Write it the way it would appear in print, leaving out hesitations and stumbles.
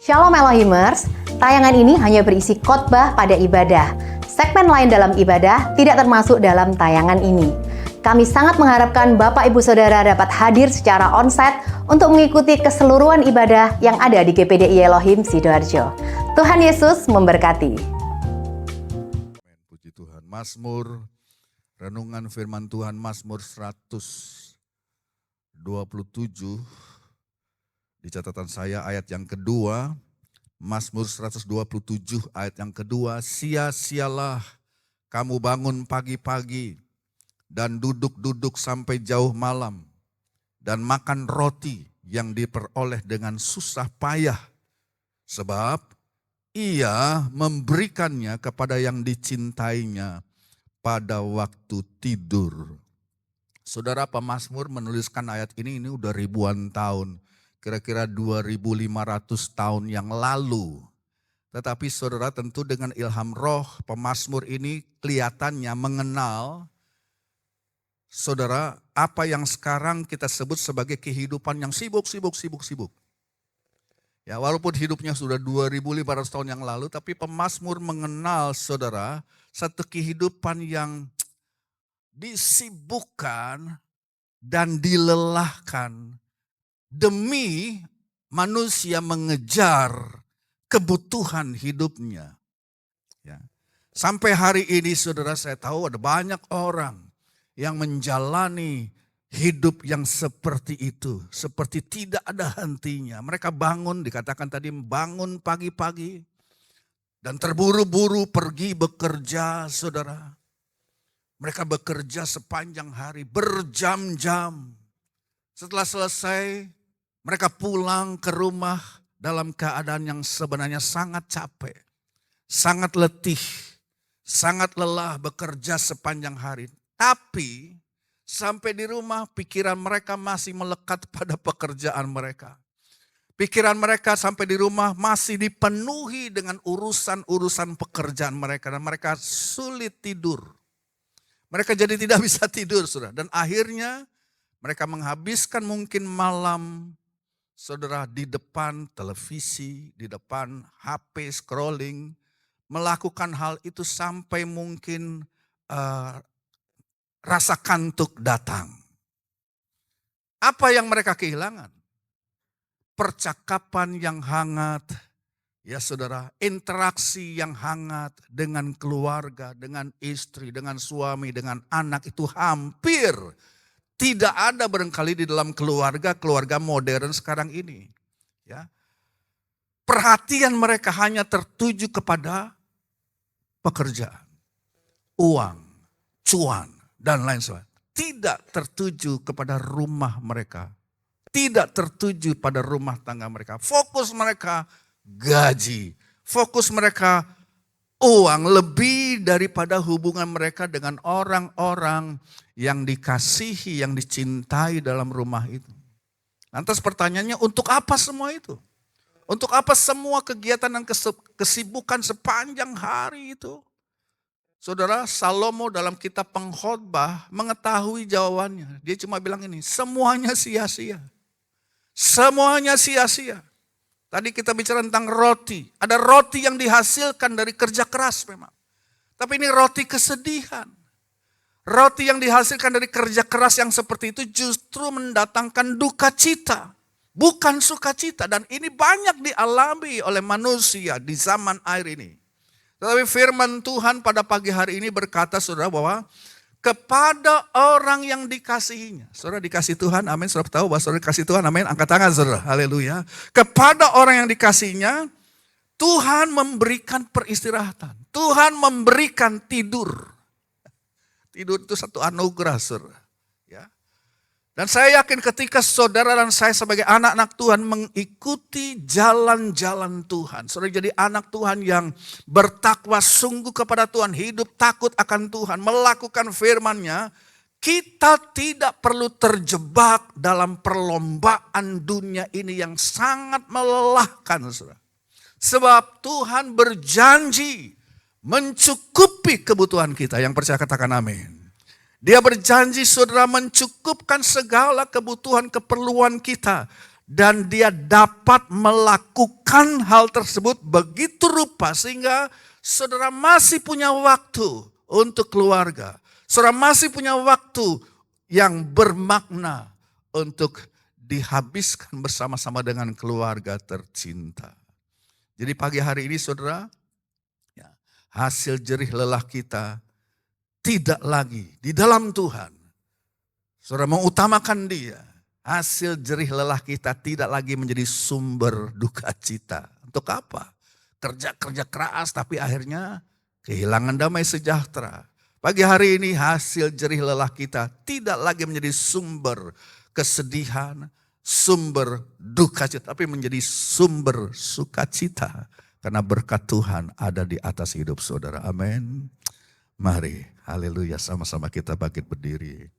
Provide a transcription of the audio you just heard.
Shalom Elohimers, tayangan ini hanya berisi khotbah pada ibadah. Segmen lain dalam ibadah tidak termasuk dalam tayangan ini. Kami sangat mengharapkan Bapak Ibu Saudara dapat hadir secara onsite untuk mengikuti keseluruhan ibadah yang ada di GPDI Elohim Sidoarjo. Tuhan Yesus memberkati. Puji Tuhan. Mazmur, renungan firman Tuhan Mazmur 127 di catatan saya ayat yang kedua. Mazmur 127 ayat yang kedua, sia-sialah kamu bangun pagi-pagi dan duduk-duduk sampai jauh malam dan makan roti yang diperoleh dengan susah payah, sebab ia memberikannya kepada yang dicintainya pada waktu tidur. Saudara pemazmur menuliskan ayat ini udah ribuan tahun, kira-kira 2.500 tahun yang lalu. Tetapi saudara tentu dengan ilham roh pemazmur ini kelihatannya mengenal saudara apa yang sekarang kita sebut sebagai kehidupan yang sibuk. Ya, walaupun hidupnya sudah 2.500 tahun yang lalu, tapi pemazmur mengenal saudara satu kehidupan yang disibukkan dan dilelahkan demi manusia mengejar kebutuhan hidupnya. Ya. Sampai hari ini saudara saya tahu ada banyak orang yang menjalani hidup yang seperti itu. Seperti tidak ada hentinya. Mereka bangun, dikatakan tadi bangun pagi-pagi dan terburu-buru pergi bekerja saudara. Mereka bekerja sepanjang hari, berjam-jam. Setelah selesai, mereka pulang ke rumah dalam keadaan yang sebenarnya sangat capek, sangat letih, sangat lelah bekerja sepanjang hari. Tapi sampai di rumah pikiran mereka masih melekat pada pekerjaan mereka. Pikiran mereka sampai di rumah masih dipenuhi dengan urusan-urusan pekerjaan mereka. Dan mereka sulit tidur. Mereka jadi tidak bisa tidur saudara. Dan akhirnya mereka menghabiskan mungkin malam saudara di depan televisi, di depan HP scrolling. Melakukan hal itu sampai mungkin rasa kantuk datang. Apa yang mereka kehilangan? Percakapan yang hangat. Ya saudara, interaksi yang hangat dengan keluarga, dengan istri, dengan suami, dengan anak itu hampir tidak ada barangkali di dalam keluarga modern sekarang ini. Ya. Perhatian mereka hanya tertuju kepada pekerjaan, uang, cuan, dan lain sebagainya. Tidak tertuju kepada rumah mereka. Tidak tertuju pada rumah tangga mereka. Fokus mereka gaji. Fokus mereka uang lebih daripada hubungan mereka dengan orang-orang yang dikasihi, yang dicintai dalam rumah itu. Lantas pertanyaannya, untuk apa semua itu? Untuk apa semua kegiatan dan kesibukan sepanjang hari itu? Saudara, Salomo dalam kitab Pengkhotbah mengetahui jawabannya. Dia cuma bilang ini, semuanya sia-sia. Semuanya sia-sia. Tadi kita bicara tentang roti. Ada roti yang dihasilkan dari kerja keras memang. Tapi ini roti kesedihan. Roti yang dihasilkan dari kerja keras yang seperti itu justru mendatangkan duka cita. Bukan sukacita. Dan ini banyak dialami oleh manusia di zaman akhir ini. Tetapi firman Tuhan pada pagi hari ini berkata saudara bahwa kepada orang yang dikasihinya. Saudara dikasih Tuhan, amin. Saudara tahu bahwa saudara dikasih Tuhan, amin. Angkat tangan saudara, haleluya. Kepada orang yang dikasihinya, Tuhan memberikan peristirahatan. Tuhan memberikan tidur. Tidur itu satu anugerah saudara. Ya. Dan saya yakin ketika saudara dan saya sebagai anak-anak Tuhan mengikuti jalan-jalan Tuhan. Saudara jadi anak Tuhan yang bertakwa sungguh kepada Tuhan. Hidup takut akan Tuhan. Melakukan firman-Nya. Kita tidak perlu terjebak dalam perlombaan dunia ini yang sangat melelahkan. Saudara. Sebab Tuhan berjanji mencukupi kebutuhan kita. Yang percaya katakan amin. Dia berjanji saudara mencukupkan segala kebutuhan keperluan kita Dan dia dapat melakukan hal tersebut begitu rupa sehingga saudara masih punya waktu untuk keluarga. Saudara masih punya waktu yang bermakna untuk dihabiskan bersama-sama dengan keluarga tercinta. Jadi pagi hari ini saudara, ya, hasil jerih lelah kita tidak lagi di dalam Tuhan. Saudara mengutamakan dia. Hasil jerih lelah kita tidak lagi menjadi sumber duka cita. Untuk apa? Kerja-kerja keras tapi akhirnya kehilangan damai sejahtera. Pagi hari ini hasil jerih lelah kita tidak lagi menjadi sumber kesedihan, sumber duka cita, tapi menjadi sumber sukacita. Karena berkat Tuhan ada di atas hidup saudara. Amin. Mari, haleluya, sama-sama kita bangkit berdiri.